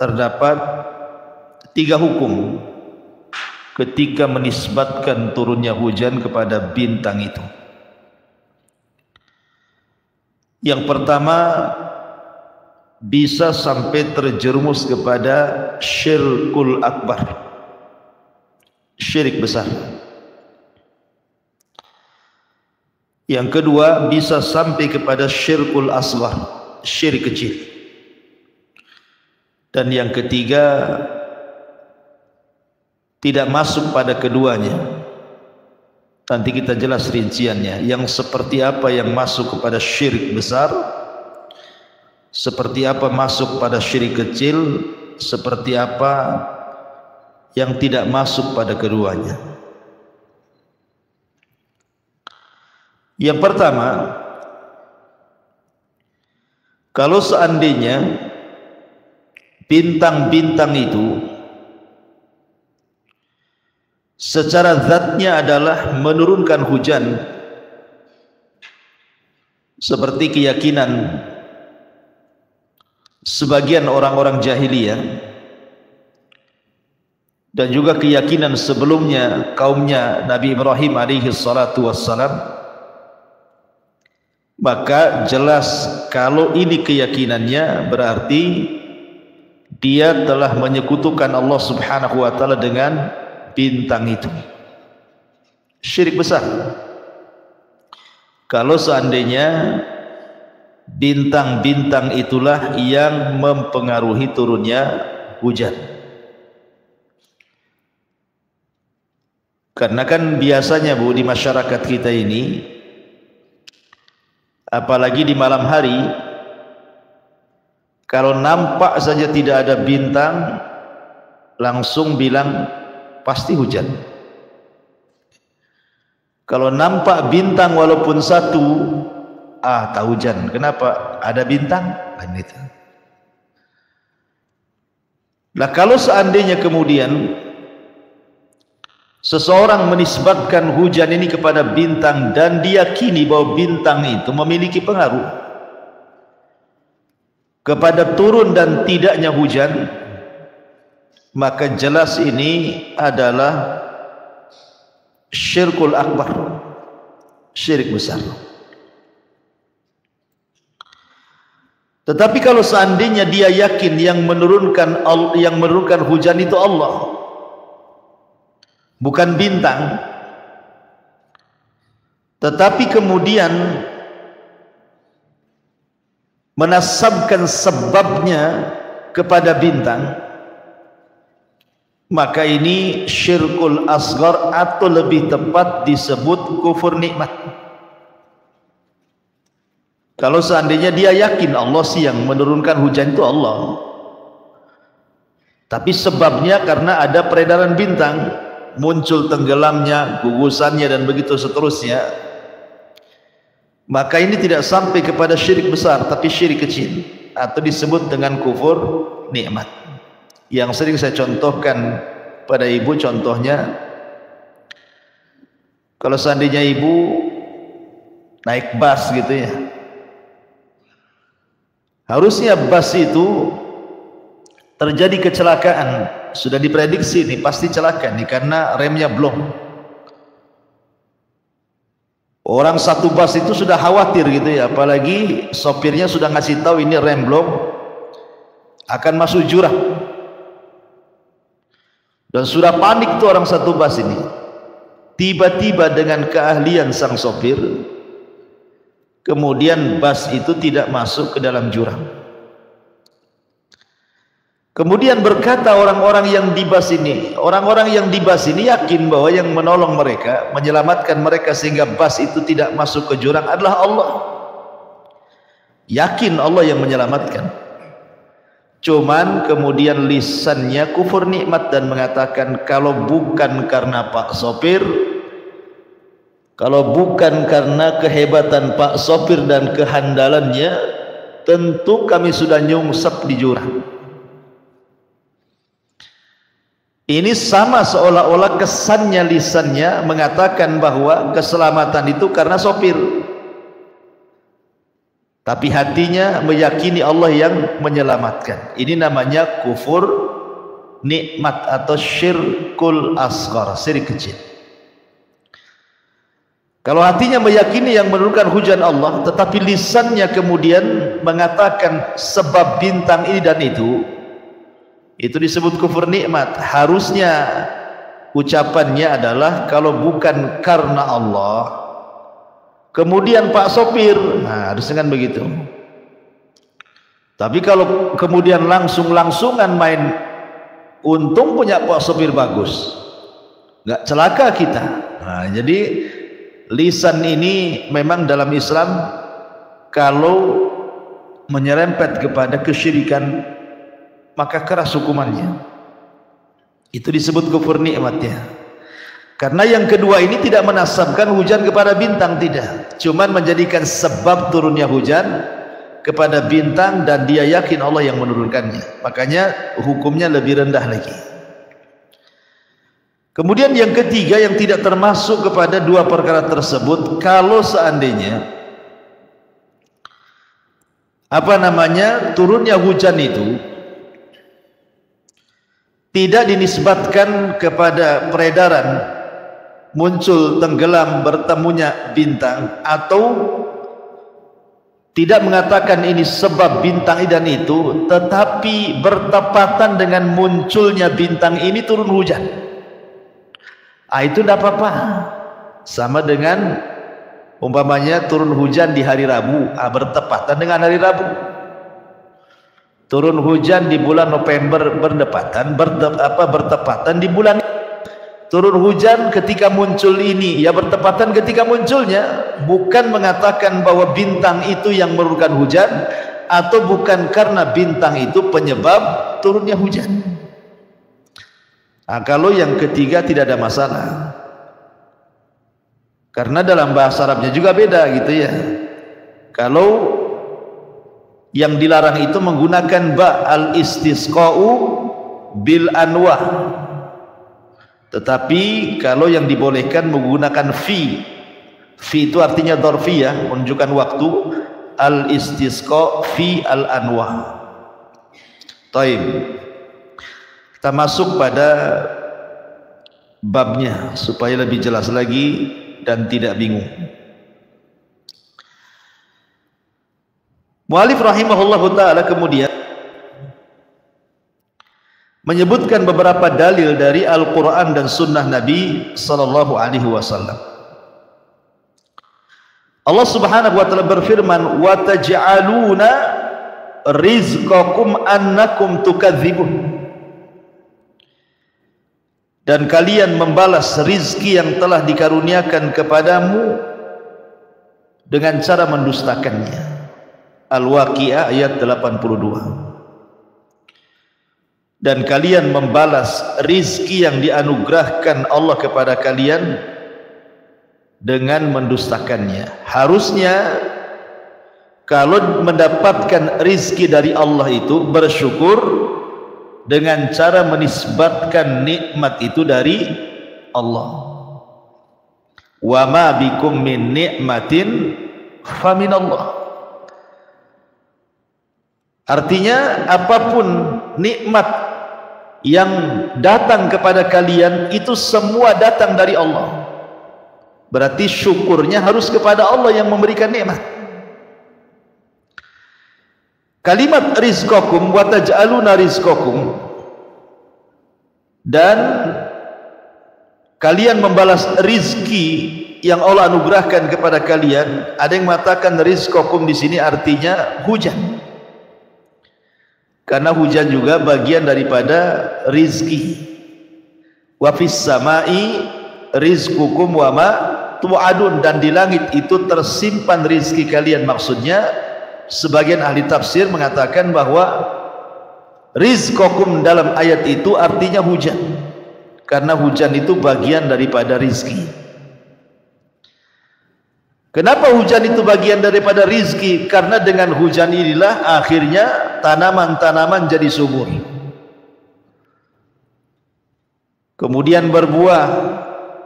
terdapat 3 hukum ketika menisbatkan turunnya hujan kepada bintang itu. Yang pertama, bisa sampai terjerumus kepada syirkul akbar, syirik besar. Yang kedua, bisa sampai kepada syirkul asghar, syirik kecil. Dan yang ketiga, tidak masuk pada keduanya. Nanti kita jelas rinciannya. Yang seperti apa yang masuk kepada syirik besar, seperti apa masuk pada syirik kecil, seperti apa yang tidak masuk pada keduanya. Yang pertama, kalau seandainya bintang-bintang itu secara zatnya adalah menurunkan hujan, seperti keyakinan sebagian orang-orang jahiliyah dan juga keyakinan sebelumnya kaumnya Nabi Ibrahim alaihi salatu wassalam, maka jelas kalau ini keyakinannya berarti dia telah menyekutukan Allah subhanahu wa ta'ala dengan bintang itu. Syirik besar. Kalau seandainya bintang-bintang itulah yang mempengaruhi turunnya hujan. Karena kan biasanya Bu, di masyarakat kita ini, apalagi di malam hari, kalau nampak saja tidak ada bintang, langsung bilang pasti hujan. Kalau nampak bintang walaupun satu, tak hujan. Kenapa? Ada bintang kan itu. Nah, kalau seandainya kemudian seseorang menisbatkan hujan ini kepada bintang dan diyakini bahwa bintang itu memiliki pengaruh kepada turun dan tidaknya hujan, maka jelas ini adalah syirkul akbar, syirik besar. Tetapi kalau seandainya dia yakin yang menurunkan hujan itu Allah, bukan bintang, tetapi kemudian menasabkan sebabnya kepada bintang, maka ini syirkul asghar, atau lebih tepat disebut kufur nikmat. Kalau seandainya dia yakin Allah sih yang menurunkan hujan itu Allah, tapi sebabnya karena ada peredaran bintang, muncul tenggelamnya, gugusannya dan begitu seterusnya, maka ini tidak sampai kepada syirik besar tapi syirik kecil, atau disebut dengan kufur nikmat. Yang sering saya contohkan pada ibu, contohnya kalau seandainya ibu naik bus gitu ya, harusnya bus itu terjadi kecelakaan, sudah diprediksi nih pasti celaka nih karena remnya belum. Orang satu bus itu sudah khawatir gitu ya, apalagi sopirnya sudah ngasih tahu ini rem belum, akan masuk jurang. Dan sudah panik tuh orang satu bus ini. Tiba-tiba dengan keahlian sang sopir, kemudian bus itu tidak masuk ke dalam jurang. Kemudian berkata orang-orang yang di bus ini, yakin bahwa yang menolong mereka, menyelamatkan mereka sehingga bus itu tidak masuk ke jurang adalah Allah. Yakin Allah yang menyelamatkan. Cuman kemudian lisannya kufur nikmat dan mengatakan kalau bukan karena Pak Sopir, kalau bukan karena kehebatan Pak Sopir dan kehandalannya, tentu kami sudah nyungsep di jurang. Ini sama seolah-olah kesannya lisannya mengatakan bahwa keselamatan itu karena sopir. tapi hatinya meyakini Allah yang menyelamatkan. Ini namanya kufur nikmat atau syirkul asghar, syirik kecil. Kalau hatinya meyakini yang menurunkan hujan Allah, tetapi lisannya kemudian mengatakan sebab bintang ini dan itu disebut kufur nikmat. Harusnya ucapannya adalah kalau bukan karena Allah, kemudian Pak Sopir, nah harus dengan begitu. Tapi kalau kemudian langsungan main untung punya Pak Sopir bagus, nggak celaka kita. Nah, jadi lisan ini memang dalam Islam kalau menyerempet kepada kesyirikan maka keras hukumannya. Itu disebut kufur nikmatnya. Karena yang kedua ini tidak menasabkan hujan kepada bintang, tidak, cuman menjadikan sebab turunnya hujan kepada bintang dan dia yakin Allah yang menurunkannya, makanya hukumnya lebih rendah lagi. Kemudian yang ketiga yang tidak termasuk kepada dua perkara tersebut, kalau seandainya turunnya hujan itu tidak dinisbatkan kepada peredaran muncul tenggelam bertemunya bintang, atau tidak mengatakan ini sebab bintang dan itu, tetapi bertepatan dengan munculnya bintang ini turun hujan, itu tidak apa-apa. Sama dengan umpamanya turun hujan di hari Rabu, bertepatan dengan hari Rabu. Turun hujan di bulan November bertepatan di bulan. Turun hujan ketika muncul ini, ya bertepatan ketika munculnya, bukan mengatakan bahwa bintang itu yang menurunkan hujan, atau bukan karena bintang itu penyebab turunnya hujan. Nah, kalau yang ketiga tidak ada masalah, karena dalam bahasa Arabnya juga beda gitu ya. Kalau yang dilarang itu menggunakan ba al-istisqa'u bil anwa, tetapi kalau yang dibolehkan menggunakan fi itu artinya dzarfiyah, menunjukkan waktu. Al-istisqa fi al-anwa. Taib. Kita masuk pada babnya supaya lebih jelas lagi dan tidak bingung. Mu'allif rahimahullahu ta'ala kemudian menyebutkan beberapa dalil dari Al-Quran dan Sunnah Nabi Sallallahu Alaihi Wasallam. Allah Subhanahu Wa Taala berfirman, wa taj'aluna rizqakum annakum tukadzibun, dan kalian membalas rizki yang telah dikaruniakan kepadamu dengan cara mendustakannya. Al-Waqiah ayat 82. Dan kalian membalas rizki yang dianugerahkan Allah kepada kalian dengan mendustakannya. Harusnya kalau mendapatkan rizki dari Allah itu bersyukur dengan cara menisbatkan nikmat itu dari Allah. Wa ma bikum min nikmatin faminallah. Artinya apapun nikmat yang datang kepada kalian itu semua datang dari Allah. Berarti syukurnya harus kepada Allah yang memberikan nikmat. Kalimat rizqakum wa taj'aluna rizqakum, dan kalian membalas rizki yang Allah anugerahkan kepada kalian. Ada yang mengatakan rizqakum di sini artinya hujan, karena hujan juga bagian daripada rizki. Wa fis samai rizqukum wa ma tu'adun, dan di langit itu tersimpan rizki kalian. Maksudnya sebagian ahli tafsir mengatakan bahwa rizqukum dalam ayat itu artinya hujan, karena hujan itu bagian daripada rizki. Kenapa hujan itu bagian daripada rizki? Karena dengan hujan inilah akhirnya tanaman-tanaman jadi subur, kemudian berbuah,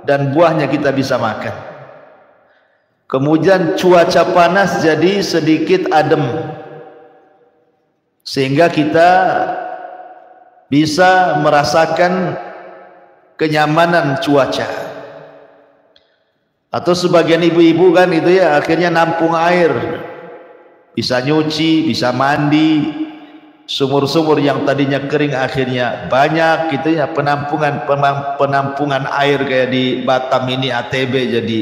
dan buahnya kita bisa makan. kemudian cuaca panas jadi sedikit adem, sehingga kita bisa merasakan kenyamanan cuaca. Atau sebagian ibu-ibu kan itu ya, akhirnya nampung air, bisa nyuci, bisa mandi. Sumur-sumur yang tadinya kering akhirnya banyak gitu ya, penampungan air kayak di Batam ini ATB, jadi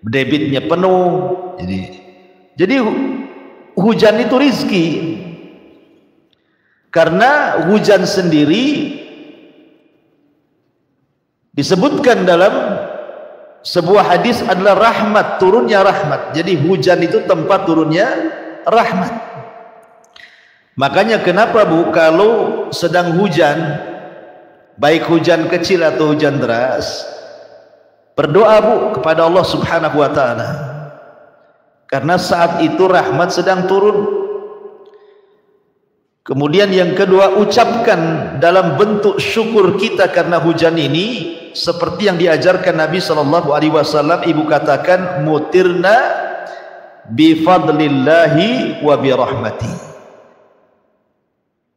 debitnya penuh. Jadi hujan itu rizki, karena hujan sendiri disebutkan dalam sebuah hadis adalah rahmat, turunnya rahmat. Jadi hujan itu tempat turunnya rahmat. Makanya kenapa Bu, kalau sedang hujan, baik hujan kecil atau hujan deras, berdoa Bu kepada Allah Subhanahu wa taala, karena saat itu rahmat sedang turun. Kemudian yang kedua, ucapkan dalam bentuk syukur kita karena hujan ini, seperti yang diajarkan Nabi SAW. Ibu katakan, mutirna bifadlillahi wa birahmati.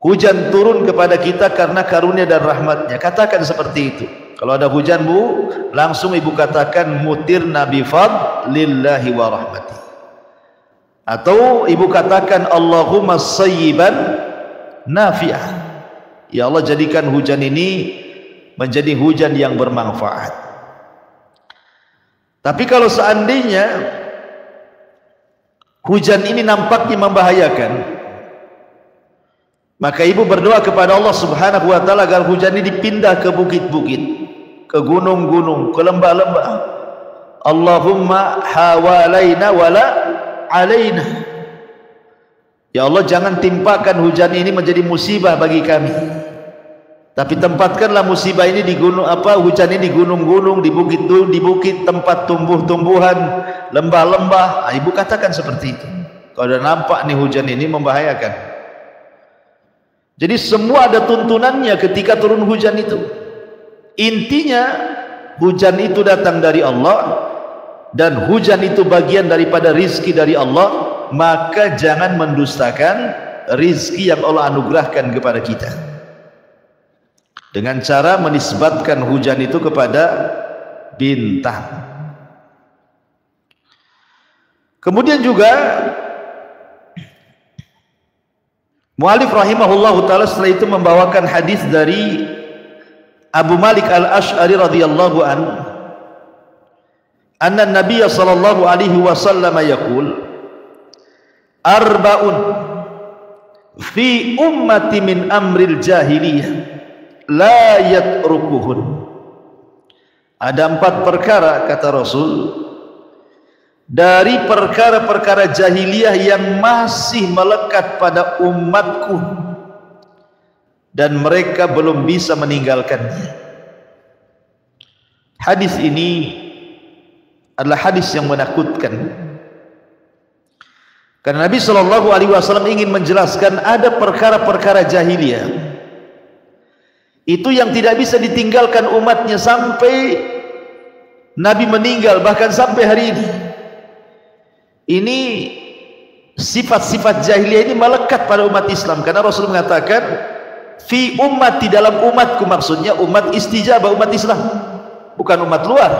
Hujan turun kepada kita karena karunia dan rahmatnya. Katakan seperti itu. Kalau ada hujan Bu, langsung ibu katakan mutirna bifadlillahi wa rahmati. Atau ibu katakan Allahumma sayyiban nafi'ah. Ya Allah, jadikan hujan ini menjadi hujan yang bermanfaat. Tapi kalau seandainya hujan ini nampaknya membahayakan, maka ibu berdoa kepada Allah Subhanahu wa taala agar hujan ini dipindah ke bukit-bukit, ke gunung-gunung, ke lembah-lembah. Allahumma hawalaina wala alaina. Ya Allah, jangan timpakan hujan ini menjadi musibah bagi kami, tapi tempatkanlah musibah ini di gunung, hujan ini di gunung-gunung, di bukit tempat tumbuh-tumbuhan, lembah-lembah. Ibu katakan seperti itu. Kalau sudah nampak nih hujan ini membahayakan. Jadi semua ada tuntunannya ketika turun hujan itu. Intinya hujan itu datang dari Allah, dan hujan itu bagian daripada rizki dari Allah. Maka jangan mendustakan rizki yang Allah anugerahkan kepada kita dengan cara menisbatkan hujan itu kepada bintang. Kemudian juga mu'alif rahimahullahu ta'ala setelah itu membawakan hadis dari Abu Malik al-Ash'ari radhiyallahu anhu, anna Nabiya sallallahu alaihi wasallam yaqul, arba'un fi ummati min amril jahiliyah la yatrukuhun. Ada 4 perkara, kata Rasul, dari perkara-perkara jahiliyah yang masih melekat pada umatku dan mereka belum bisa meninggalkannya. Hadis ini adalah hadis yang menakutkan, karena Nabi SAW ingin menjelaskan ada perkara-perkara jahiliyah itu yang tidak bisa ditinggalkan umatnya sampai Nabi meninggal, bahkan sampai hari ini. Ini sifat-sifat jahiliyah ini melekat pada umat Islam, karena Rasul mengatakan fi ummati, dalam umatku, maksudnya umat istijabah, umat Islam, bukan umat luar.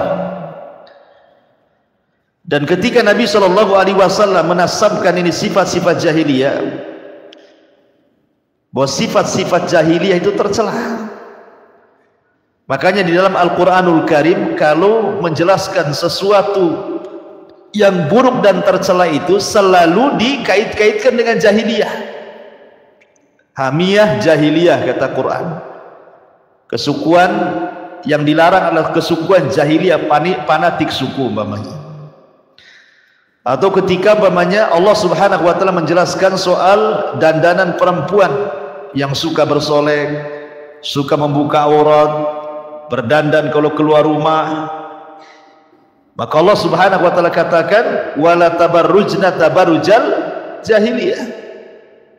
Dan ketika Nabi SAW menasabkan ini sifat-sifat jahiliyah, bahwa sifat-sifat jahiliyah itu tercela. Makanya di dalam Al-Quranul Karim, kalau menjelaskan sesuatu yang buruk dan tercela itu selalu dikait-kaitkan dengan jahiliyah. Hamiyah jahiliyah, kata Quran. Kesukuan yang dilarang adalah kesukuan jahiliyah, fanatik suku umpamanya. Atau ketika umpamanya Allah Subhanahu wa taala menjelaskan soal dandanan perempuan yang suka bersolek, suka membuka aurat, berdandan kalau keluar rumah, maka Allah Subhanahu wa taala katakan wala tabarrujna tabarrujal jahiliyah.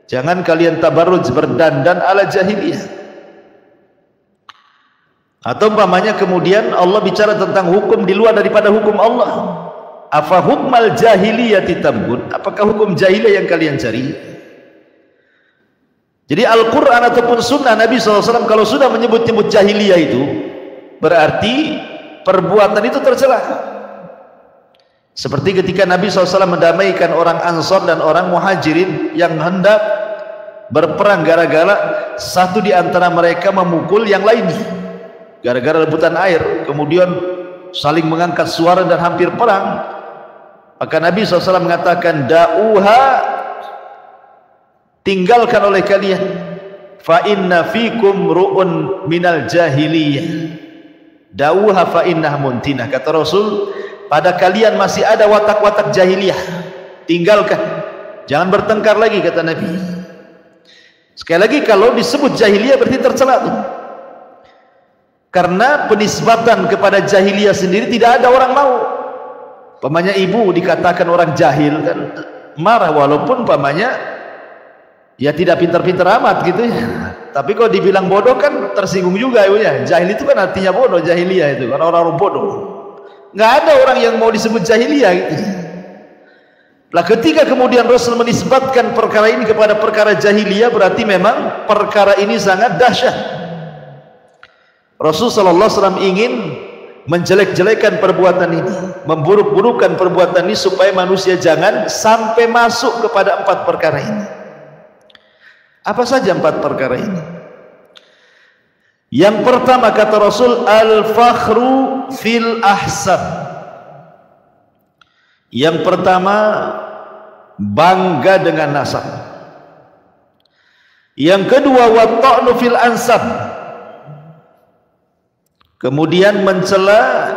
Jangan kalian tabarruj, berdandan ala jahiliyah. Atau umpamanya kemudian Allah bicara tentang hukum di luar daripada hukum Allah. Afa hukmal jahiliyati tabghun? Apakah hukum jahiliyah yang kalian cari? Jadi Al-Quran ataupun Sunnah Nabi SAW kalau sudah menyebut-nyebut jahiliyah itu berarti perbuatan itu tercela. Seperti ketika Nabi SAW mendamaikan orang Ansor dan orang Muhajirin yang hendak berperang gara-gara satu di antara mereka memukul yang lain gara-gara rebutan air, kemudian saling mengangkat suara dan hampir perang. Maka Nabi SAW mengatakan, da'uha, tinggalkan oleh kalian, fa inna fikum ru'un minal jahiliyah, da'uha fa innah muntinah. Kata Rasul, pada kalian masih ada watak-watak jahiliyah, tinggalkan, jangan bertengkar lagi, kata Nabi. Sekali lagi, kalau disebut jahiliyah berarti tercela tuh, karena penisbatan kepada jahiliyah sendiri tidak ada orang mau. Pamannya ibu dikatakan orang jahil kan marah, walaupun pamannya ya tidak pintar-pintar amat gitu ya. Tapi kalau dibilang bodoh kan tersinggung juga ya. Jahil itu kan artinya bodoh, jahiliyah itu kan orang-orang bodoh. Nggak ada orang yang mau disebut jahiliyah gitu. Lah ketika kemudian Rasul menisbatkan perkara ini kepada perkara jahiliyah, berarti memang perkara ini sangat dahsyat. Rasul sallallahu alaihi wasallam ingin menjelek-jelekan perbuatan ini, memburuk-burukkan perbuatan ini supaya manusia jangan sampai masuk kepada 4 perkara ini. Apa saja 4 perkara ini? Yang pertama kata Rasul, al-fakhru fil ahsab. Yang pertama, bangga dengan nasab. Yang kedua, wa ta'nu fil ansab. Kemudian mencela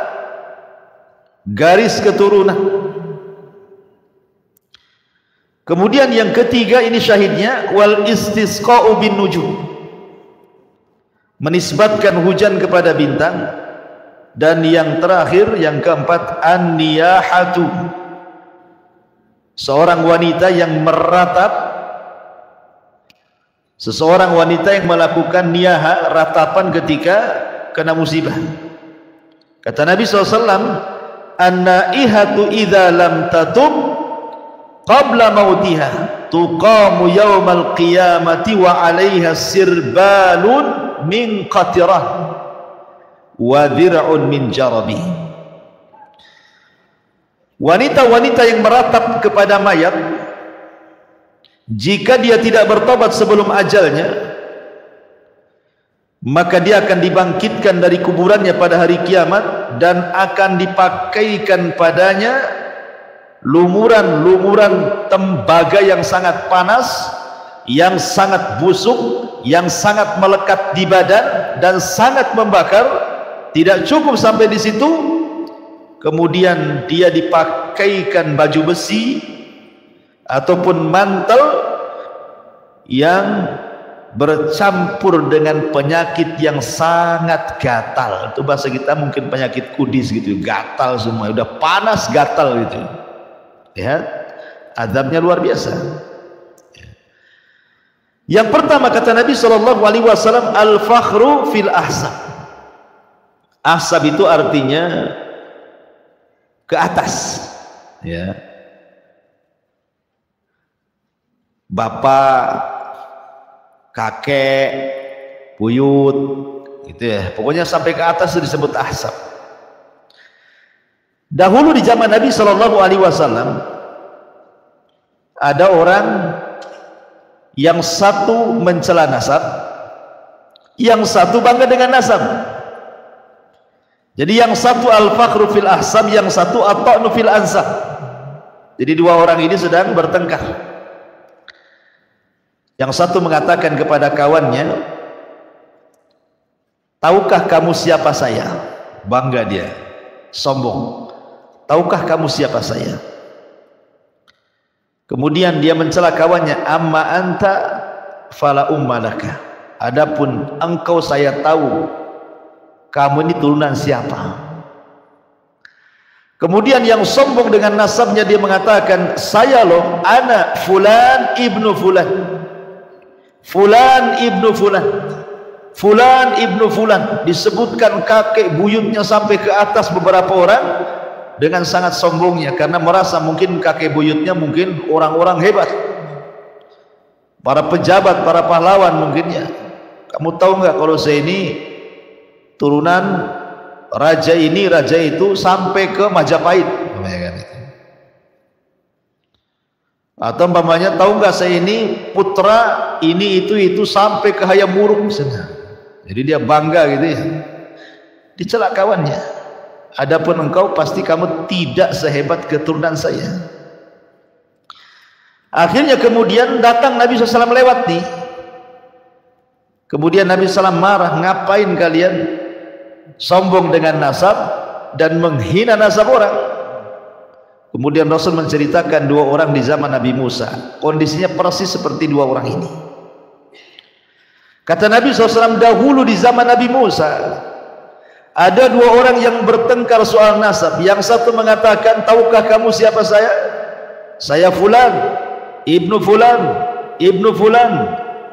garis keturunan. Kemudian yang ketiga, ini syahidnya, wal istisqa'u bin nujum, menisbatkan hujan kepada bintang. Dan yang terakhir, yang keempat, an-niyahatu, seorang wanita yang meratap, seseorang wanita yang melakukan niyaha, ratapan ketika kena musibah. Kata Nabi SAW, an-naihatu idza lam tatub qabla mautiha tuqamu yaumal qiyamati wa 'alaiha sirbalun min qatirah wa dir'un min jarabi. Wanita-wanita yang meratap kepada mayat, jika dia tidak bertobat sebelum ajalnya, maka dia akan dibangkitkan dari kuburannya pada hari kiamat dan akan dipakaikan padanya lumuran-lumuran tembaga yang sangat panas, yang sangat busuk, yang sangat melekat di badan dan sangat membakar. Tidak cukup sampai di situ, kemudian dia dipakaikan baju besi ataupun mantel yang bercampur dengan penyakit yang sangat gatal. Itu bahasa kita mungkin penyakit kudis gitu, gatal semua, udah panas gatal gitu ya. Azabnya luar biasa. Yang pertama kata Nabi SAW, al-fakhru fil ahsab. Ahsab itu artinya ke atas ya. Bapak, kakek, buyut gitu ya, pokoknya sampai ke atas itu disebut ahsab. Dahulu di zaman Nabi SAW ada orang yang satu mencela nasab, yang satu bangga dengan nasab. Jadi yang satu al-fakhru fil ahsab, yang satu at-ta'nu fil ansab. Jadi dua orang ini sedang bertengkar. Yang satu mengatakan kepada kawannya, tahukah kamu siapa saya? Bangga dia, sombong. Tahukah kamu siapa saya? Kemudian dia mencela kawannya, amma anta fala ummalaka. Adapun engkau saya tahu kamu ini turunan siapa. Kemudian yang sombong dengan nasabnya dia mengatakan, saya loh anak fulan ibnu fulan, fulan ibnu fulan, fulan ibnu fulan. Disebutkan kakek buyutnya sampai ke atas beberapa orang. dengan sangat sombongnya karena merasa mungkin kakek buyutnya mungkin orang-orang hebat, para pejabat, para pahlawan mungkinnya. Kamu tahu nggak kalau saya ini turunan raja ini, raja itu sampai ke Majapahit, atau umpamanya tahu nggak saya ini putra ini itu sampai ke Hayam Wuruk misalnya. Jadi dia bangga gitu ya, dicelak kawannya. Adapun engkau pasti kamu tidak sehebat keturunan saya. Akhirnya kemudian datang Nabi SAW lewat nih. Kemudian Nabi SAW marah, ngapain kalian sombong dengan nasab dan menghina nasab orang. Kemudian Rasul menceritakan dua orang di zaman Nabi Musa, kondisinya persis seperti dua orang ini. Kata Nabi SAW, dahulu di zaman Nabi Musa ada dua orang yang bertengkar soal nasab. Yang satu mengatakan, tahukah kamu siapa saya? Saya Fulan, Ibnu Fulan, Ibnu Fulan,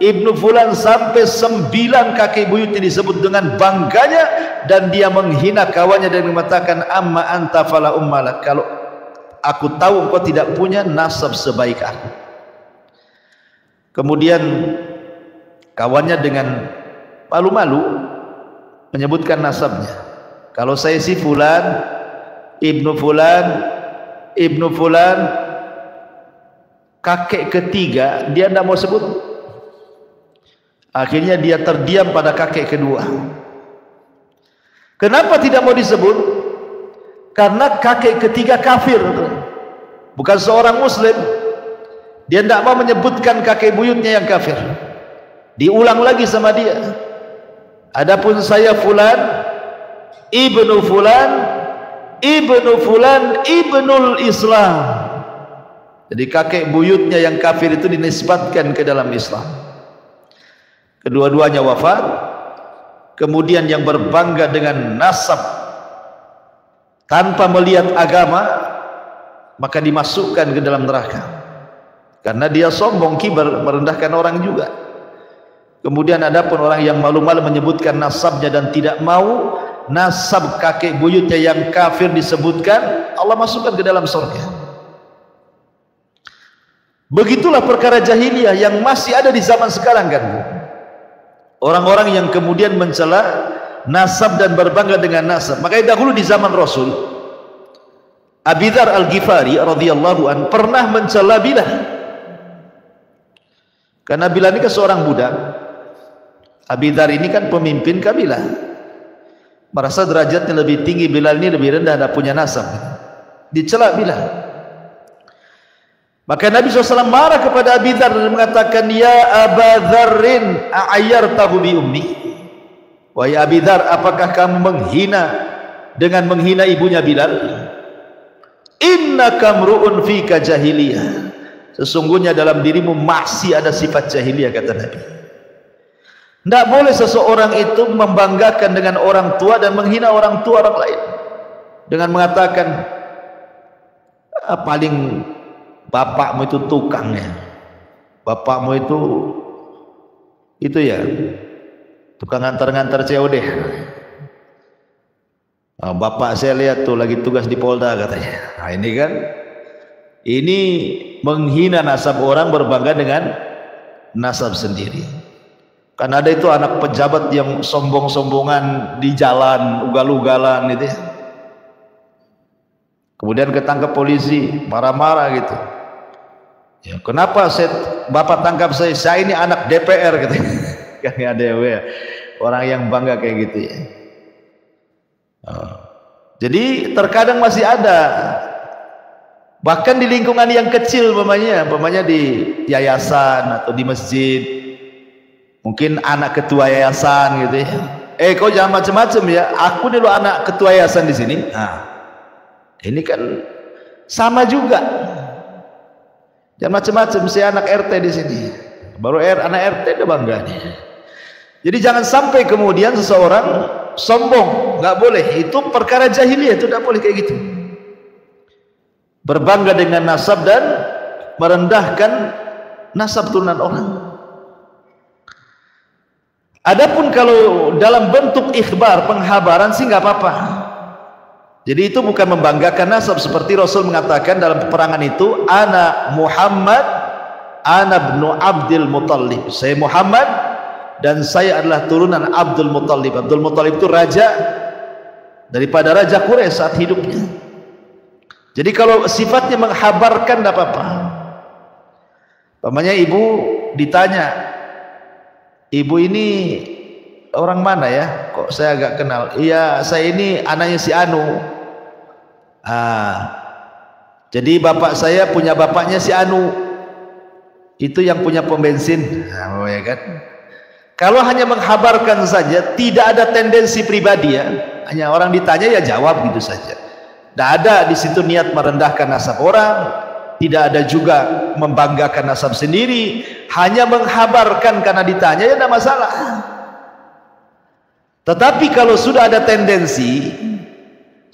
Ibnu Fulan, sampai 9 kakek buyutnya disebut dengan bangganya, dan dia menghina kawannya dan mengatakan, amma anta fala ummalak, kalau aku tahu engkau tidak punya nasab sebaik aku. Kemudian kawannya dengan malu-malu menyebutkan nasabnya. Kalau saya si Fulan, Ibnu Fulan, Ibnu Fulan, kakek ketiga dia tidak mau sebut. Akhirnya dia terdiam pada kakek kedua. Kenapa tidak mau disebut? Karena kakek ketiga kafir, bukan seorang muslim. Dia tidak mau menyebutkan kakek buyutnya yang kafir. Diulang lagi sama dia. Adapun saya Fulan, Ibnu Fulan, Ibnu Fulan, Ibnul Islam. Jadi kakek buyutnya yang kafir itu dinisbatkan ke dalam Islam. Kedua-duanya wafat. Kemudian yang berbangga dengan nasab tanpa melihat agama, maka dimasukkan ke dalam neraka. Karena dia sombong, kibar, merendahkan orang juga. Kemudian ada pun orang yang malu-malu menyebutkan nasabnya dan tidak mau nasab kakek buyutnya yang kafir disebutkan, Allah masukkan ke dalam surga. Begitulah perkara jahiliyah yang masih ada di zaman sekarang kan. Orang-orang yang kemudian mencela nasab dan berbangga dengan nasab. Makanya dahulu di zaman Rasul, Abi Dzar Al-Ghifari radhiyallahu an pernah mencela Bilal. Karena Bilal ini kan seorang budak. Abi Dzar ini kan pemimpin kabilah, merasa derajatnya lebih tinggi, Bilal ini lebih rendah, tidak punya nasab. Dicela Bilal. Maka Nabi SAW marah kepada Abi Dzar dan mengatakan, ya Aba Dzarrin a'ayyartahu bi ummi. Wahai Abi Dzar, apakah kamu menghina dengan menghina ibunya Bilal? Innaka mru'un fika jahiliyah. Sesungguhnya dalam dirimu masih ada sifat jahiliyah, kata Nabi. Tidak boleh seseorang itu membanggakan dengan orang tua dan menghina orang tua orang lain dengan mengatakan, paling bapakmu itu tukangnya, bapakmu itu ya tukang ngantar-ngantar COD. Bapak saya lihat tuh lagi tugas di Polda katanya. Nah ini kan, ini menghina nasab orang, berbangga dengan nasab sendiri. Karena ada itu anak pejabat yang sombong-sombongan di jalan, ugal-ugalan gitu ya. Kemudian ketangkap polisi, marah-marah gitu. Ya, kenapa bapak tangkap saya? Saya ini anak DPR gitu. Kan ada ya, orang yang bangga kayak gitu ya. Jadi terkadang masih ada, bahkan di lingkungan yang kecil, umpamanya di yayasan atau di masjid. Mungkin anak ketua yayasan gitu ya. Kau jangan macam-macam ya. Aku nih lo anak ketua yayasan di sini. Nah, ini kan sama juga. Jangan macam-macam. Saya anak RT di sini. Baru anak RT udah bangga nih. Jadi jangan sampai kemudian seseorang sombong. Nggak boleh. Itu perkara jahiliyah. Itu nggak boleh kayak gitu. Berbangga dengan nasab dan merendahkan nasab turunan orang. Adapun kalau dalam bentuk ikhbar, penghabaran sih nggak apa-apa. Jadi itu bukan membanggakan nasab, seperti Rasul mengatakan dalam peperangan itu, ana Muhammad ana ibnu Abdul Muttalib, saya Muhammad dan saya adalah turunan Abdul Muttalib. Abdul Muttalib itu raja daripada Raja Quraisy saat hidupnya. Jadi kalau sifatnya menghabarkan tidak apa-apa. Pamannya ibu ditanya, ibu ini orang mana ya? Kok saya agak kenal? Iya, saya ini anaknya si Anu. Jadi bapak saya punya bapaknya si Anu. Itu yang punya pom bensin. Ya kan? Kalau hanya menghabarkan saja, tidak ada tendensi pribadi ya. Hanya orang ditanya ya jawab gitu saja. Tidak ada di situ niat merendahkan nasab orang. Tidak ada juga membanggakan nasab sendiri. Hanya menghabarkan karena ditanya ya tidak masalah. Tetapi kalau sudah ada tendensi,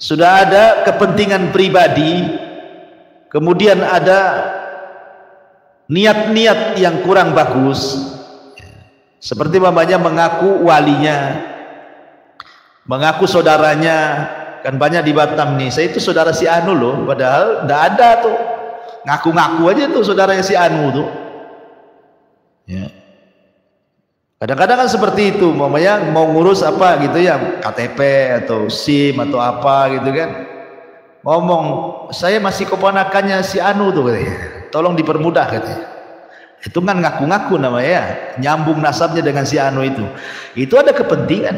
sudah ada kepentingan pribadi, kemudian ada niat-niat yang kurang bagus, seperti mamanya mengaku walinya, mengaku saudaranya. Kan banyak di Batam nih, saya itu saudara si Anu loh, padahal tidak ada tuh, ngaku-ngaku aja tuh saudaranya si Anu tuh ya. Kadang-kadang kan seperti itu, mamanya mau ngurus apa gitu ya, KTP atau SIM atau apa gitu kan, ngomong saya masih keponakannya si Anu tuh katanya, tolong dipermudah katanya. Itu kan ngaku-ngaku namanya, nyambung nasabnya dengan si Anu itu ada kepentingan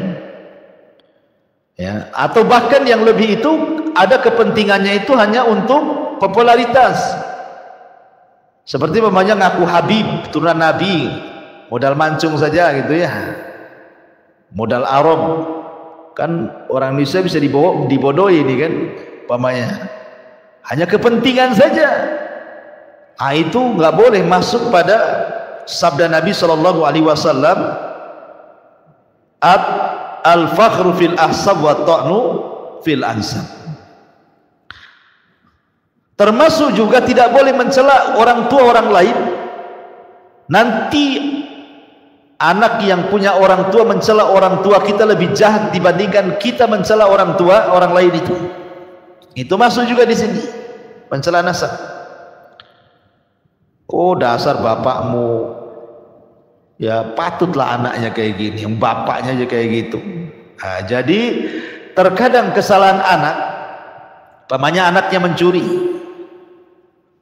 ya. Atau bahkan yang lebih itu, ada kepentingannya itu hanya untuk popularitas, seperti mamanya ngaku Habib, turunan Nabi, modal mancung saja gitu ya, modal Arab. Kan orang Indonesia bisa dibodohi ini kan pamanya, hanya kepentingan saja. Itu nggak boleh masuk pada sabda Nabi SAW, al-fakhru fil ahsab wa ta'nu fil ansab. Termasuk juga tidak boleh mencela orang tua orang lain. Nanti anak yang punya orang tua mencela orang tua kita lebih jahat dibandingkan kita mencela orang tua orang lain itu. Itu masuk juga di sini, mencela nasab. Oh dasar bapakmu, ya patutlah anaknya kayak gini, yang bapaknya aja kayak gitu. Jadi terkadang kesalahan anak, pamannya anaknya mencuri,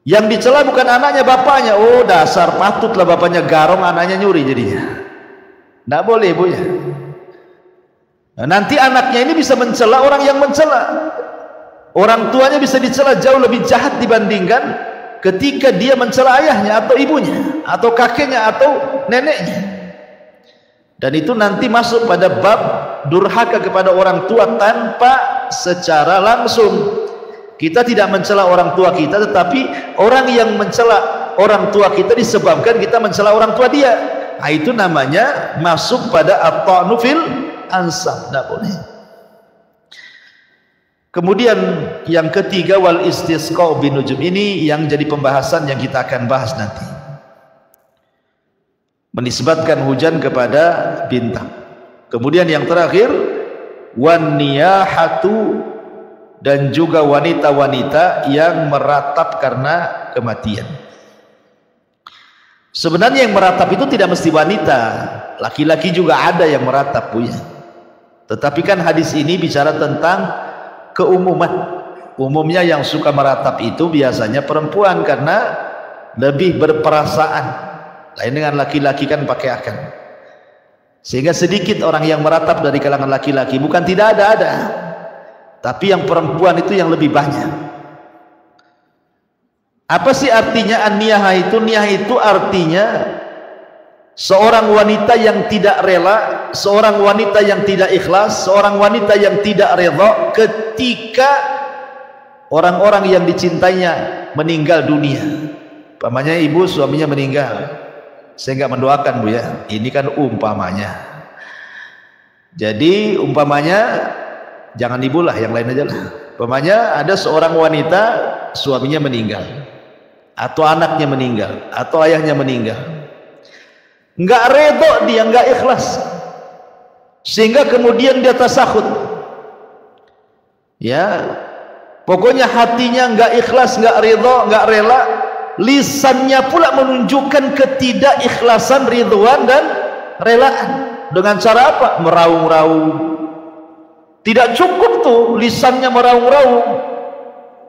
yang dicela bukan anaknya, bapaknya. Oh dasar patutlah bapaknya garong, anaknya nyuri jadinya. Tidak boleh ibu ya. Nah, nanti anaknya ini bisa mencela orang yang mencela. Orang tuanya bisa dicela jauh lebih jahat dibandingkan ketika dia mencela ayahnya atau ibunya atau kakeknya atau neneknya. Dan itu nanti masuk pada bab durhaka kepada orang tua tanpa secara langsung. Kita tidak mencela orang tua kita, tetapi orang yang mencela orang tua kita disebabkan kita mencela orang tua dia. Itu namanya masuk pada at-ta'nu fil ansab, tidak boleh. Kemudian yang ketiga, wal istisqa binujum, ini yang jadi pembahasan yang kita akan bahas nanti. Menisbatkan hujan kepada bintang. Kemudian yang terakhir, wan niyahatu, dan juga wanita-wanita yang meratap karena kematian. Sebenarnya yang meratap itu tidak mesti wanita, laki-laki juga ada yang meratap, Bu ya. Tetapi kan hadis ini bicara tentang keumuman. Umumnya yang suka meratap itu biasanya perempuan karena lebih berperasaan. Lain dengan laki-laki kan pakai akan. Sehingga sedikit orang yang meratap dari kalangan laki-laki, bukan tidak ada. Tapi yang perempuan itu yang lebih banyak. Apa sih artinya an-niyah itu? Niyah itu artinya seorang wanita yang tidak rela, seorang wanita yang tidak ikhlas, seorang wanita yang tidak redha ketika orang-orang yang dicintainya meninggal dunia. Umpamanya ibu suaminya meninggal, saya nggak mendoakan Bu ya, ini kan umpamanya. Jadi umpamanya, jangan ibu lah, yang lain aja lah. Umpamanya ada seorang wanita suaminya meninggal, atau anaknya meninggal, atau ayahnya meninggal, nggak redha dia, nggak ikhlas, sehingga kemudian dia tasahud Ya, pokoknya hatinya enggak ikhlas, enggak ridha, enggak rela. Lisannya pula menunjukkan ketidakikhlasan, ridwan dan relaan. Dengan cara apa? Meraung-raung. Tidak cukup tuh lisannya meraung-raung,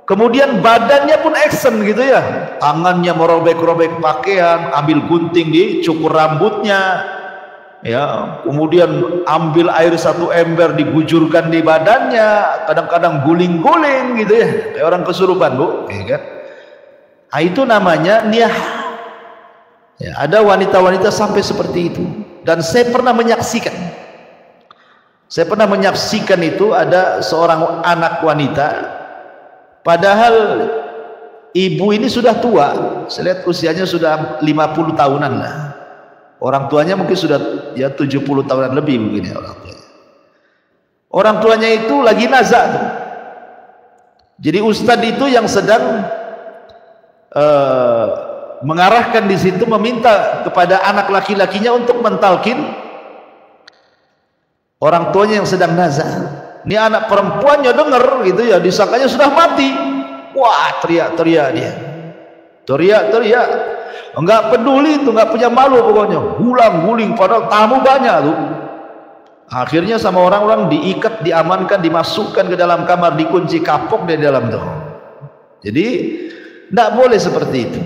kemudian badannya pun action gitu ya, tangannya merobek-robek pakaian, ambil gunting dicukur rambutnya, ya, kemudian ambil air 1 ember digujurkan di badannya, kadang-kadang guling-guling gitu ya, kayak orang kesurupan, Bu, ya kan? Nah, itu namanya niyah. Ya, ada wanita-wanita sampai seperti itu, dan saya pernah menyaksikan. Saya pernah menyaksikan itu, ada seorang anak wanita, padahal ibu ini sudah tua, saya lihat usianya sudah 50 tahunan lah. Orang tuanya mungkin sudah ya 70 tahunan lebih mungkin ya orang tuanya. Orang tuanya itu lagi nazak tuh. Jadi ustadz itu yang sedang mengarahkan di situ, meminta kepada anak laki-lakinya untuk mentalkin orang tuanya yang sedang nazar. Ini anak perempuannya dengar gitu ya, disangkanya sudah mati. Wah, teriak-teriak dia. Teriak-teriak. Enggak peduli itu, enggak punya malu pokoknya. Gulang-guling, padahal tamu banyak tuh. Akhirnya sama orang-orang diikat, diamankan, dimasukkan ke dalam kamar, dikunci kapok di dalam tuh. Jadi enggak boleh seperti itu.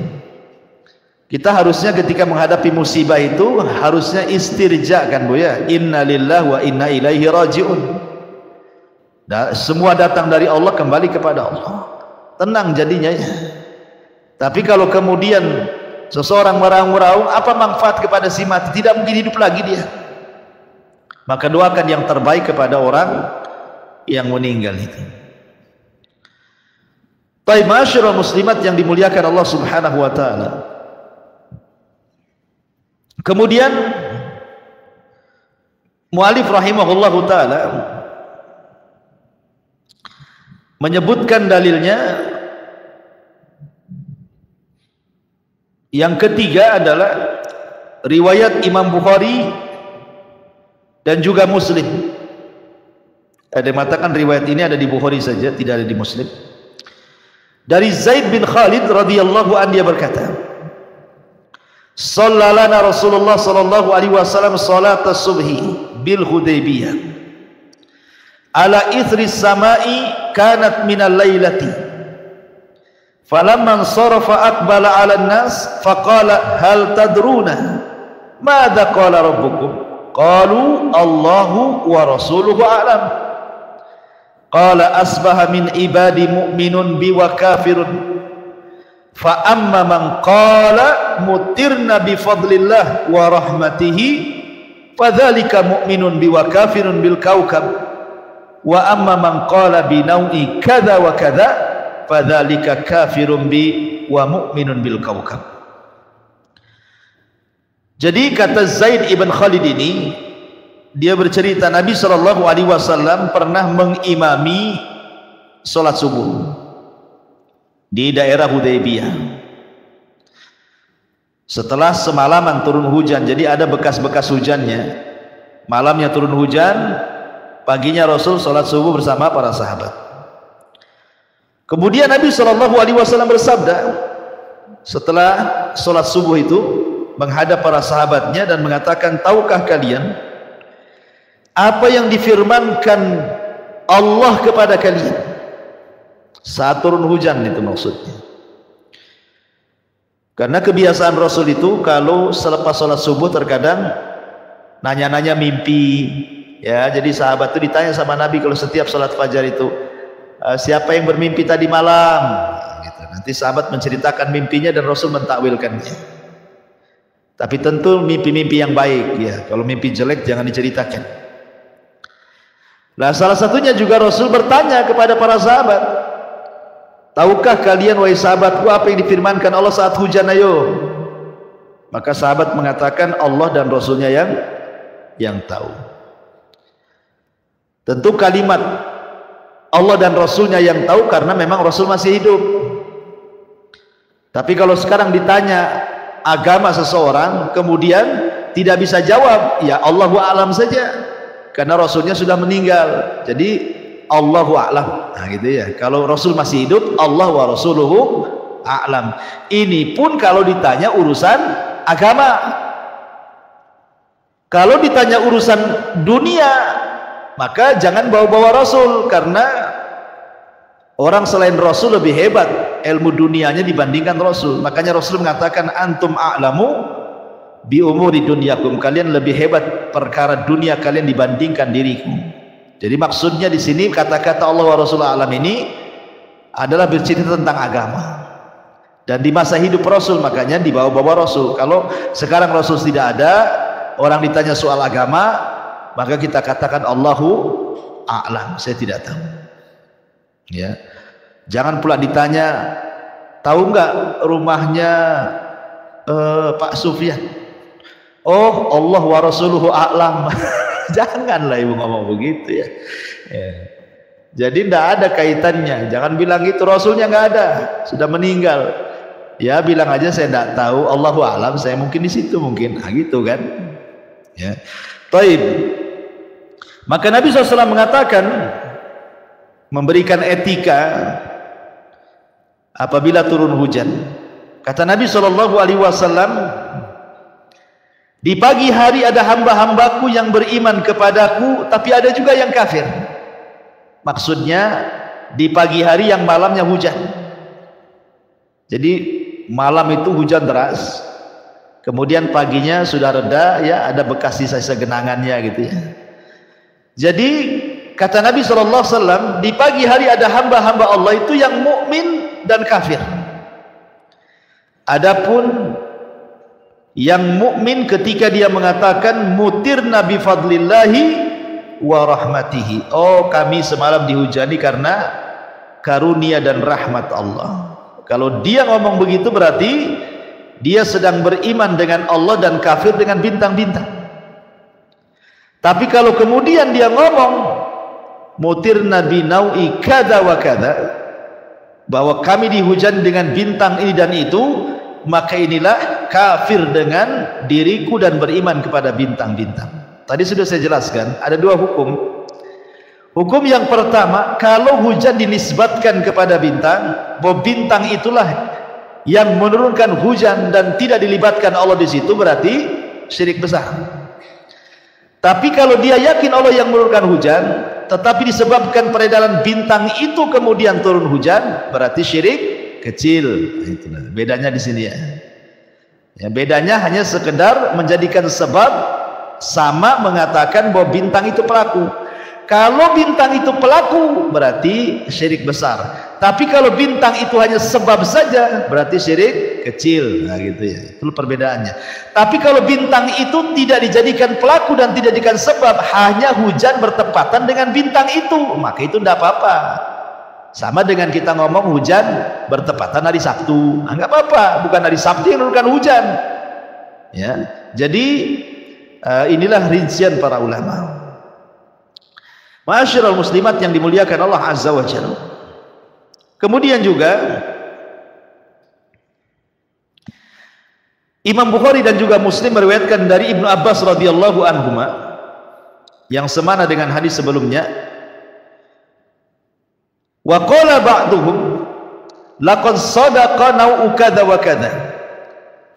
Kita harusnya ketika menghadapi musibah itu harusnya istirja, kan Bu ya, inna lillahi wa inna ilaihi raji'un. Semua datang dari Allah, kembali kepada Allah, tenang jadinya ya. Tapi kalau kemudian seseorang meraung-raung, apa manfaat kepada si mati? Tidak mungkin hidup lagi dia. Maka doakan yang terbaik kepada orang yang meninggal itu. Baik, masyarul muslimat yang dimuliakan Allah Subhanahu wa taala. Kemudian mu'alif rahimahullahu ta'ala menyebutkan dalilnya. Yang ketiga adalah riwayat Imam Bukhari dan juga Muslim. Ada yang mengatakan riwayat ini ada di Bukhari saja, tidak ada di Muslim. Dari Zaid bin Khalid radhiyallahu anhu, dia berkata, Sallalana Rasulullah sallallahu alaihi wasallam salat as-subhi bil Hudaybiyah ala ithri samai kanat minal lailati falamman sarafa aqbala 'ala an-nas faqala hal tadruna madza qala rabbukum qalu Allahu wa rasuluhu a'lam qala asbaha min ibadi mu'minun bi wa kafirun fa amma man qala mutirna bi fadlillah wa rahmatihi fadzalika mu'minun bi wa kafirun bil kaukab wa amma man qala bi nau'i kadza wa kadza fadzalika kafirun bi wa mu'minun bil kaukab. Jadi kata Zaid ibn Khalid ini, dia bercerita Nabi sallallahu alaihi wasallam pernah mengimami salat subuh di daerah Hudaybiyah. Setelah semalaman turun hujan, jadi ada bekas-bekas hujannya. Malamnya turun hujan, paginya Rasul salat subuh bersama para sahabat. Kemudian Nabi SAW bersabda setelah salat subuh itu, menghadap para sahabatnya dan mengatakan, tahukah kalian apa yang difirmankan Allah kepada kalian saat turun hujan? Itu maksudnya, karena kebiasaan Rasul itu kalau selepas sholat subuh terkadang nanya-nanya mimpi ya. Jadi sahabat itu ditanya sama Nabi kalau setiap sholat fajar itu, siapa yang bermimpi tadi malam gitu. Nanti sahabat menceritakan mimpinya dan Rasul mentakwilkannya, tapi tentu mimpi-mimpi yang baik ya. Kalau mimpi jelek jangan diceritakan. Nah, salah satunya juga Rasul bertanya kepada para sahabat, tahukah kalian wahai sahabatku apa yang difirmankan Allah saat hujan? Ayo. Maka sahabat mengatakan Allah dan Rasulnya yang tahu. Tentu kalimat Allah dan Rasulnya yang tahu karena memang Rasul masih hidup. Tapi kalau sekarang ditanya agama seseorang kemudian tidak bisa jawab, ya Allahu a'lam saja, karena Rasulnya sudah meninggal. Jadi Allahu a'lam. Nah gitu ya. Kalau Rasul masih hidup, Allah wa rasuluhu a'lam. Ini pun kalau ditanya urusan agama. Kalau ditanya urusan dunia, maka jangan bawa-bawa Rasul, karena orang selain Rasul lebih hebat ilmu dunianya dibandingkan Rasul. Makanya Rasul mengatakan antum a'lamu bi umuri dunyakum, kalian lebih hebat perkara dunia kalian dibandingkan diriku. Jadi maksudnya di sini kata-kata Allah wa Rasulullah alam ini adalah bercerita tentang agama. Dan di masa hidup Rasul makanya dibawa-bawa Rasul. Kalau sekarang Rasul tidak ada, orang ditanya soal agama, maka kita katakan Allahu a'lam, saya tidak tahu. Ya. Jangan pula ditanya, tahu enggak rumahnya Pak Sufyan? Oh, Allah wa rasuluhu a'lam. Janganlah ibu ngomong begitu ya. Jadi tidak ada kaitannya. Jangan bilang gitu, Rasulnya nggak ada, sudah meninggal. Ya bilang aja saya tidak tahu, Allahu a'lam, saya mungkin di situ mungkin. Nah, gitu kan. Ya. Taib. Maka Nabi SAW mengatakan, memberikan etika apabila turun hujan. Kata Nabi SAW, di pagi hari ada hamba-hambaku yang beriman kepadaku, tapi ada juga yang kafir. Maksudnya di pagi hari yang malamnya hujan. Jadi malam itu hujan deras, kemudian paginya sudah reda, ya ada bekas sisa-sisa genangannya gitu ya. Jadi kata Nabi SAW, di pagi hari ada hamba-hamba Allah itu yang mukmin dan kafir. Adapun yang mukmin ketika dia mengatakan mutirna bi fadlillahi wa rahmatihi, oh kami semalam dihujani karena karunia dan rahmat Allah. Kalau dia ngomong begitu berarti dia sedang beriman dengan Allah dan kafir dengan bintang-bintang. Tapi kalau kemudian dia ngomong mutirna bi naui kada wa kada, bahwa kami dihujani dengan bintang ini dan itu, maka inilah kafir dengan diriku dan beriman kepada bintang-bintang. Tadi sudah saya jelaskan ada dua hukum. Hukum yang pertama, kalau hujan dinisbatkan kepada bintang, bahwa bintang itulah yang menurunkan hujan dan tidak dilibatkan Allah di situ, berarti syirik besar. Tapi kalau dia yakin Allah yang menurunkan hujan, tetapi disebabkan peredaran bintang itu kemudian turun hujan, berarti syirik kecil. Itulah bedanya di sini ya. Ya, bedanya hanya sekedar menjadikan sebab, sama mengatakan bahwa bintang itu pelaku. Kalau bintang itu pelaku berarti syirik besar. Tapi kalau bintang itu hanya sebab saja berarti syirik kecil. Nah gitu ya. Itu perbedaannya. Tapi kalau bintang itu tidak dijadikan pelaku dan tidak dijadikan sebab, hanya hujan bertepatan dengan bintang itu, maka itu tidak apa-apa. Sama dengan kita ngomong hujan bertepatan hari Sabtu, nggak apa-apa, bukan hari Sabtu yang menurunkan hujan. Ya, jadi inilah rincian para ulama. Ma'asyiral muslimat yang dimuliakan Allah Azza wa Jalla. Kemudian juga Imam Bukhari dan juga Muslim meriwayatkan dari Ibnu Abbas radhiyallahu anhuma yang semana dengan hadis sebelumnya. Wa qala ba'duhum laqad sadaqa naw'u kadza wa kadza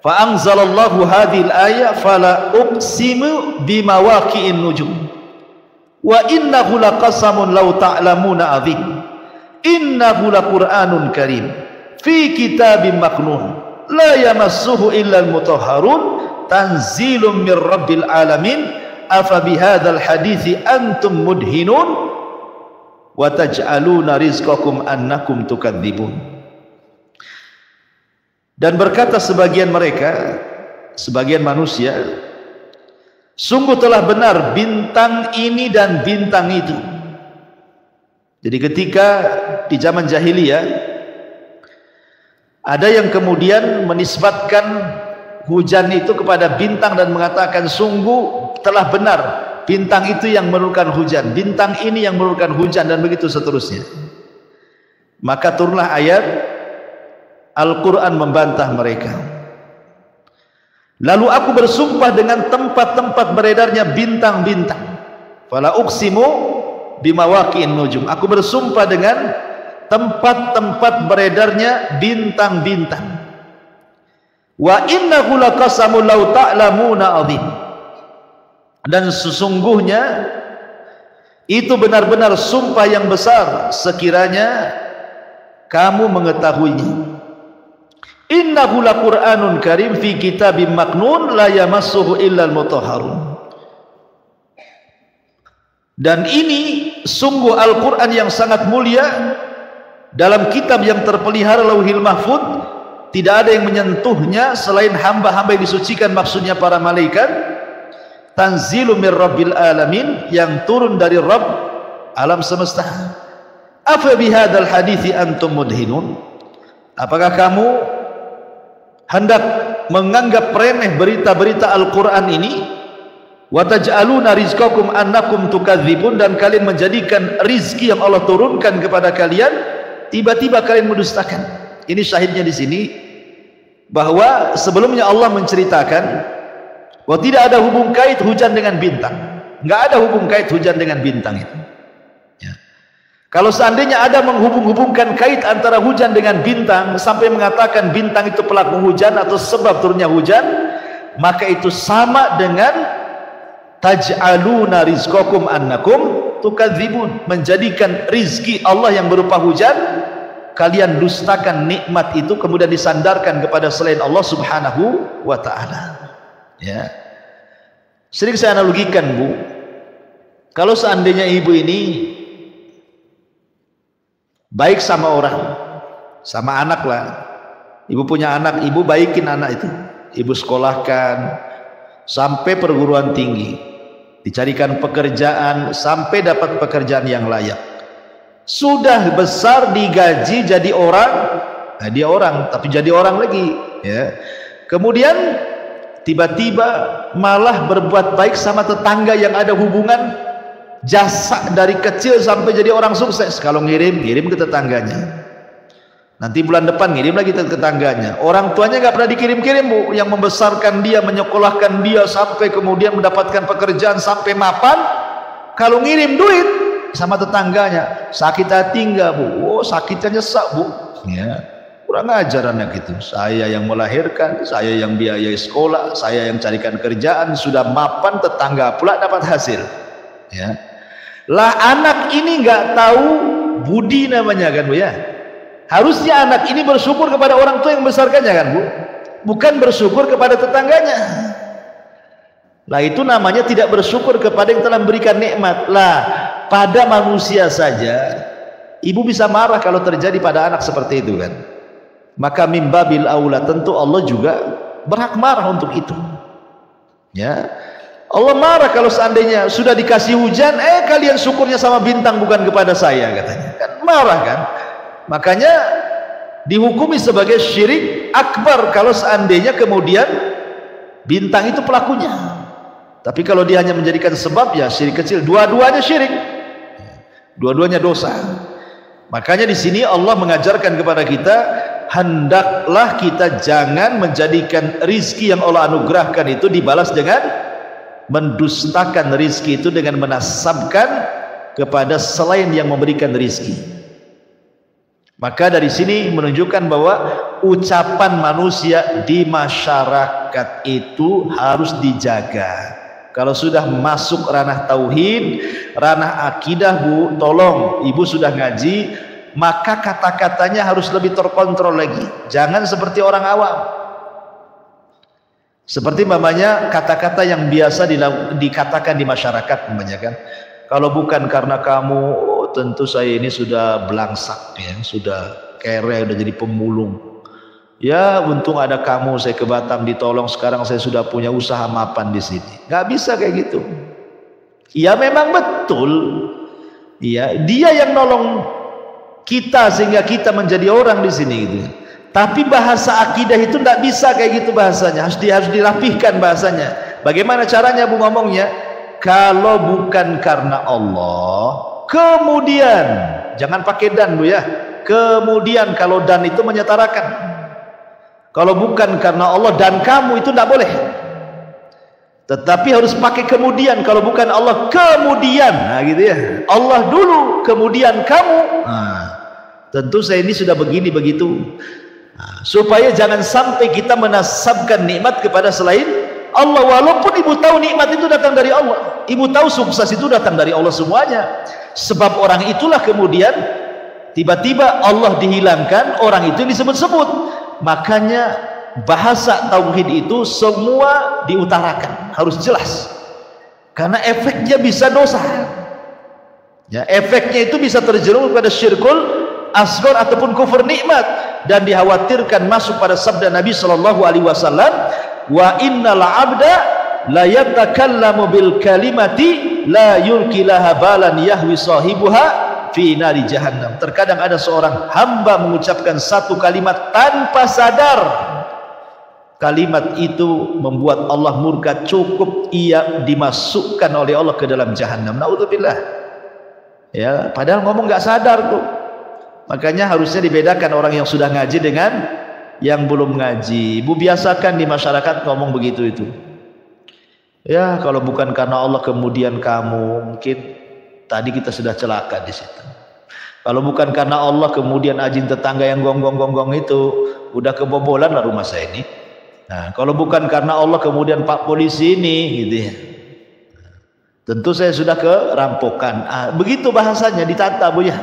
fa anzalallahu hadhil ayah fala uqsimu bimawaqi'in nujum wa innahu laqasamun law ta'lamuna 'adzim innahu laqur'anun karim fi kitabim maknun la yamassuhu illa al-mutahharun tanzilun mir rabbil alamin afa bihadzal hadithi antum mudhinun wa taj'aluna rizqakum annakum tukadzibun. Dan berkata sebagian mereka, sebagian manusia, sungguh telah benar bintang ini dan bintang itu. Jadi ketika di zaman jahiliyah ada yang kemudian menisbatkan hujan itu kepada bintang dan mengatakan sungguh telah benar bintang itu yang menurunkan hujan, bintang ini yang menurunkan hujan, dan begitu seterusnya. Maka turunlah ayat Al-Quran membantah mereka. Lalu aku bersumpah dengan tempat-tempat beredarnya bintang-bintang. Fala uqsimu bimawaqi'in nujum. Aku bersumpah dengan tempat-tempat beredarnya bintang-bintang. Wa innahu laqasamun law ta'lamuna 'adzim. Dan sesungguhnya itu benar-benar sumpah yang besar sekiranya kamu mengetahuinya. Innahu laqur'anun karim fi kitabim maknun la yamassuhu illal mutahharun. Dan ini sungguh Al-Quran yang sangat mulia dalam kitab yang terpelihara Lauhil Mahfud, tidak ada yang menyentuhnya selain hamba-hamba yang disucikan, maksudnya para malaikat. Tanzilu mir rabbil alamin, yang turun dari Rabb alam semesta. Afa bihadzal hadithi antum mudhinun. Apakah kamu hendak menganggap remeh berita-berita Al-Quran ini? Wa taj'aluna rizqakum annakum tukadzibun, dan kalian menjadikan rizki yang Allah turunkan kepada kalian tiba-tiba kalian mendustakan. Ini syahidnya di sini bahwa sebelumnya Allah menceritakan bahwa tidak ada hubung kait hujan dengan bintang. Enggak ada hubung kait hujan dengan bintang itu. Ya. Kalau seandainya ada menghubung-hubungkan kait antara hujan dengan bintang sampai mengatakan bintang itu pelaku hujan atau sebab turunnya hujan, maka itu sama dengan taj'aluna rizqakum annakum tukadzibun, menjadikan rizki Allah yang berupa hujan kalian dustakan nikmat itu, kemudian disandarkan kepada selain Allah Subhanahu wa ta'ala. Ya. Sering saya analogikan, Bu, kalau seandainya ibu ini baik sama orang, sama anak lah, ibu punya anak, ibu baikin anak itu, ibu sekolahkan sampai perguruan tinggi, dicarikan pekerjaan sampai dapat pekerjaan yang layak, sudah besar digaji jadi orang, nah dia orang tapi jadi orang lagi, ya. Kemudian tiba-tiba malah berbuat baik sama tetangga yang ada hubungan jasa dari kecil sampai jadi orang sukses. Kalau ngirim ke tetangganya, nanti bulan depan ngirim lagi ke tetangganya. Orang tuanya nggak pernah dikirim-kirim, Bu, yang membesarkan dia, menyekolahkan dia sampai kemudian mendapatkan pekerjaan sampai mapan. Kalau ngirim duit sama tetangganya, sakit hati enggak, Bu? Oh, sakitnya nyesek, Bu. Ya, kurang ajar anak itu. Saya yang melahirkan, saya yang biayai sekolah, saya yang carikan kerjaan, sudah mapan, tetangga pula dapat hasil. Ya, lah anak ini nggak tahu budi namanya, kan, Bu, ya. Harusnya anak ini bersyukur kepada orang tua yang membesarkannya, kan, Bu, bukan bersyukur kepada tetangganya. Lah itu namanya tidak bersyukur kepada yang telah memberikan nikmat. Lah pada manusia saja ibu bisa marah kalau terjadi pada anak seperti itu, kan. Maka mimbabil aula tentu Allah juga berhak marah untuk itu. Ya, Allah marah kalau seandainya sudah dikasih hujan, kalian syukurnya sama bintang bukan kepada saya, katanya. Kan marah, kan. Makanya dihukumi sebagai syirik akbar kalau seandainya kemudian bintang itu pelakunya. Tapi kalau dia hanya menjadikan sebab, ya syirik kecil. Dua-duanya syirik, dua-duanya dosa. Makanya di sini Allah mengajarkan kepada kita, hendaklah kita jangan menjadikan rizki yang Allah anugerahkan itu dibalas dengan mendustakan rizki itu dengan menasabkan kepada selain yang memberikan rizki. Maka dari sini menunjukkan bahwa ucapan manusia di masyarakat itu harus dijaga. Kalau sudah masuk ranah tauhid, ranah akidah, Bu, tolong, ibu sudah ngaji, maka kata-katanya harus lebih terkontrol lagi. Jangan seperti orang awam. Seperti mamanya kata-kata yang biasa dikatakan di masyarakat, namanya, kan. Kalau bukan karena kamu, tentu saya ini sudah belangsak, ya, sudah kere, sudah jadi pemulung. Ya, untung ada kamu, saya ke Batam ditolong, sekarang saya sudah punya usaha mapan di sini. Nggak bisa kayak gitu. Ya memang betul. Ya, dia yang nolong kita sehingga kita menjadi orang di sini, gitu. Tapi bahasa akidah itu nggak bisa kayak gitu bahasanya. Harus dirapihkan bahasanya. Bagaimana caranya, Bu, ngomongnya? Kalau bukan karena Allah, kemudian jangan pakai dan, Bu, ya. Kemudian kalau dan itu menyetarakan. Kalau bukan karena Allah dan kamu itu tidak boleh. Tetapi harus pakai kemudian, kalau bukan Allah kemudian, nah gitu ya. Allah dulu, kemudian kamu. Nah, tentu saya ini sudah begini begitu. Nah, supaya jangan sampai kita menasabkan nikmat kepada selain Allah, walaupun ibu tahu nikmat itu datang dari Allah, ibu tahu sukses itu datang dari Allah semuanya. Sebab orang itulah kemudian tiba-tiba Allah dihilangkan, orang itu disebut-sebut. Makanya bahasa tauhid itu semua diutarakan, harus jelas, karena efeknya bisa dosa ya, efeknya itu bisa terjerumus pada syirkul asghar ataupun kufur nikmat, dan dikhawatirkan masuk pada sabda Nabi SAW, wa innal abda la yatakallamu bil kalimati la yulqi laha balan yahwi sahibuha fi nari jahannam. Terkadang ada seorang hamba mengucapkan satu kalimat tanpa sadar, kalimat itu membuat Allah murka, cukup ia dimasukkan oleh Allah ke dalam jahannam. Naudzubillah. Ya, padahal ngomong nggak sadar tuh. Makanya harusnya dibedakan orang yang sudah ngaji dengan yang belum ngaji. Bu, biasakan di masyarakat ngomong begitu itu. Ya, kalau bukan karena Allah kemudian kamu, mungkin tadi kita sudah celaka di situ. Kalau bukan karena Allah kemudian anjing tetangga yang gonggong-gonggong itu udah kebobolan lah rumah saya ini. Nah, kalau bukan karena Allah kemudian Pak Polisi ini gitu ya, tentu saya sudah kerampokan. Begitu bahasanya, ditata Bu ya.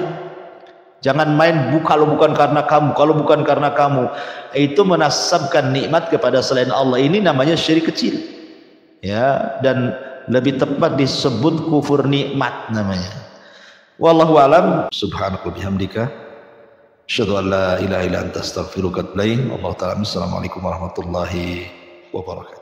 Jangan main kalau bukan karena kamu, kalau bukan karena kamu, itu menasabkan nikmat kepada selain Allah. Ini namanya syirik kecil ya, dan lebih tepat disebut kufur nikmat namanya. Wallahu alam. Subhanaka bihamdika asyhadu an la ilaha illa anta astaghfiruka wa atubu ilaik. Wallahu ta'ala. Assalamualaikum warahmatullahi wabarakatuh.